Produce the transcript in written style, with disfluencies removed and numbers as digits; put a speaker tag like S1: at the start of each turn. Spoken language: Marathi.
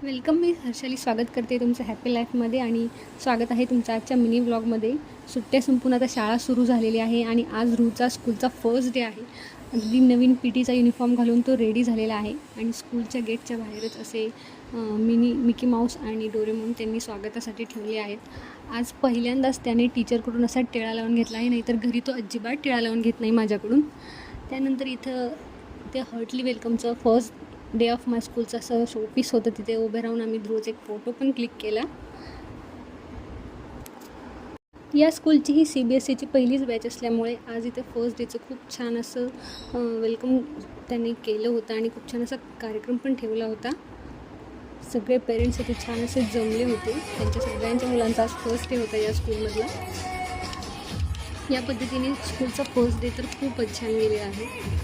S1: वेलकम. मी हर्षाली स्वागत करते तुमचं हॅपी लाईफमध्ये आणि स्वागत आहे तुमचं आजच्या मिनी व्लॉगमध्ये. सुट्ट्या संपून आता शाळा सुरू झालेली आहे आणि आज रूचा स्कूलचा फर्स्ट डे आहे. अगदी नवीन पीटीचा युनिफॉर्म घालून तो रेडी झालेला आहे आणि स्कूलच्या गेटच्या बाहेरच असे मिकी माऊस आणि डोरेमॉन त्यांनी स्वागतासाठी ठेवले आहेत. आज पहिल्यांदाच त्याने टीचरकडून असा टिळा लावून घेतला आहे, नाहीतर घरी तो अजिबात टिळा लावून घेत नाही माझ्याकडून. त्यानंतर इथं ते हार्टली वेलकमचं फर्स्ट डे ऑफ माय स्कूलचं असं शोपीस होतं. तिथे उभे राहून आम्ही रोज एक फोटो पण क्लिक केला. या स्कूलची ही CBSEची पहिलीच बॅच असल्यामुळे आज इथे फर्स्ट डेचं खूप छान असं वेलकम त्यांनी केलं होतं आणि खूप छान असा कार्यक्रम पण ठेवला होता. सगळे पेरेंट्स इथे छान असे जमले होते. त्यांच्या सगळ्यांच्या मुलांचा आज फर्स्ट डे होता या स्कूलमधला. या पद्धतीने स्कूलचा फर्स्ट डे तर खूपच छान गेलेला आहे.